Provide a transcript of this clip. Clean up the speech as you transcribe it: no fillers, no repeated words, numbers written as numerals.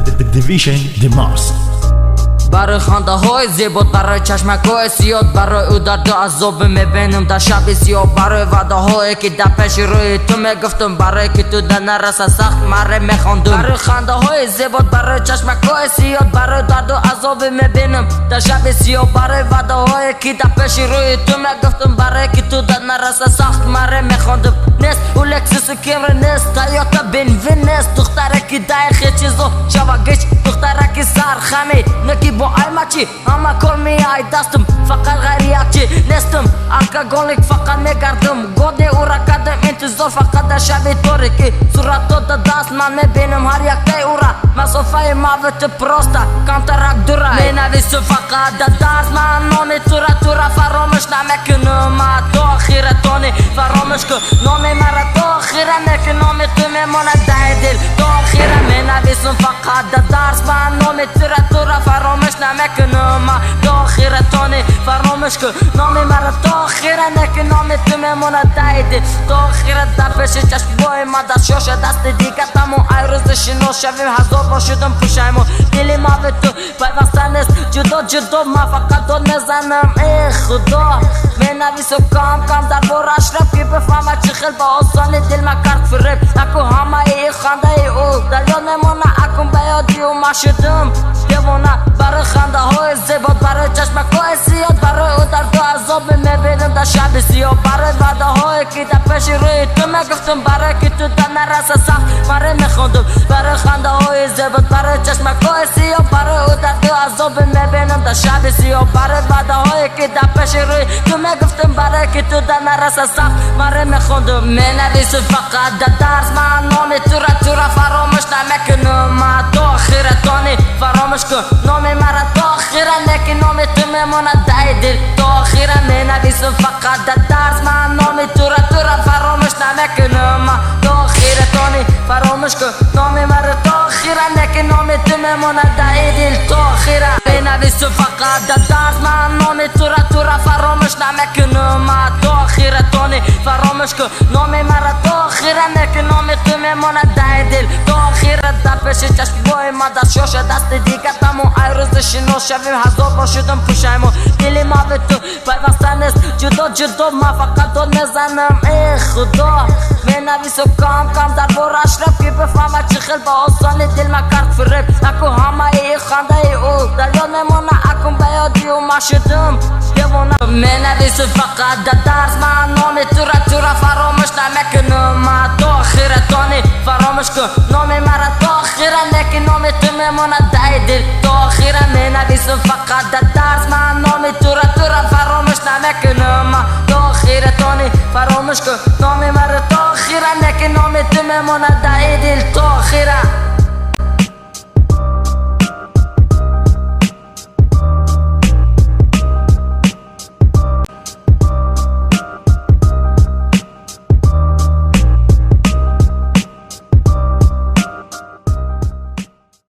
Division Dimas برای خنده های زیبات، برای چشمک های سیاد، برای او درد و عذاب میبینم در شب سیاه، برای وعده هایی که در پیش روی تو میگفتم، برای که تو در نرسه سخت مره میخواندم. برای خنده های زیبات، برای چشمک های سیاد، برای درد و عذاب میبینم در شب سیاه، برای وعده هایی که در پیش روی تو میگفتم، برای که تو در نرسه سخت مره میخواندم. نیست او لکسوس و کیمر، نیست تایوتا بنوین، نیست دختره که دایخی چیزو شواگش، دختره که سرخمی نکی با ایمچی، اما کل میای دستم فقط غریاچی نیستم، الکاگولیک فقط میگردم، گوده او را کردم انتظار فقط در شب طوری که صورت تو در دست من میبینم هر یک دی او را مسافه موت پروستا کانترک دوره مینویسم فقط در دست من نام تو را فراموش نمیکنم، تو آخرتانی فراموش کن نام مرا، تو آخره میکن نام تو میمونه در دل، تو آخره مینویسم فقط در دست من نام تو را فراموش نمیکنم، تو آخرتانی فراموش کن نام مرا، تو آخره میکن نام تو میمونه در دل، تو آخره در پیش چشم بای ما دست شاشه دست دیگه تمام ای روز شنو شویم هزار بار شدم پوشیمون، دلی ما به تو پیوسته نیست جدا ما فقط تو نزنم ای خدا مینویسم کام در بار اشرف که بفهمه چه خیل با آسانی دل ما کرد فریب، اکو همه ای خنده ای او در یاد نمونه، اکم بیادی و ما شدم دیوانه برای خنده های زیبات، برای چشمک های سیاد، برای او درد و عذاب میبینم در شب سیاه، برای وعده هایی که در پیش روی تو میگفتم، برای که تو در نرسه سخت مره میخواندم، برای خنده های زیبات، برای چشمک های سیاه، برای او درد و عذاب میبینم در شب سیاه، برای وعده هایی که در پیش روی تو میگفتم، برای که تو در نرسه سخت مره میخواندم، مینویسم فقط در درس من نام تو را فراموش نمیکنم، تو آخرتانی فراموش کن نام مرا، تو آخره نکی نام تو میمونه در دل، تو آخره مینویسم فقط در درس من نام تو را فراموش نمیکنم، تو آخرتانی فراموش کن نام مرا، تو آخره نکی نام تو میمونه در دل، تو آخره مینویسم فقط در درس من نام تو را فراموش نمیکنم، تو آخرتانی فراموش کن نام مرا، تو آخره نکی نام تو میمونه در دل، تو آخره در پیش چشم بای ما دست شاشه دست دیگه تمام ای روز شنو شویم هزار بار شدم پوشیمون، دلی ما به تو پیوسته نیست جدا ما فقط تو نزنم ای خدا مینویسم کام در بار اشرف که بفهمه چه خیل با آسانی دل ما کرد فریب، اکو همه ای خنده ای او در یاد نمونه، اکم بیادی و ما شدم دیوانه مینویسم فقط در درس من نام تو را فراموش نمیکنم، تو آخرتانی فراموش کن نام مرا، تو آخره نکی نام تو میمونه در دل، تو آخره مینویسم فقط در درس من نام تو را فراموش نمیکنم، تو آخرتانی فراموش کن نام مرا، تو آخره نکی نام تو میمونه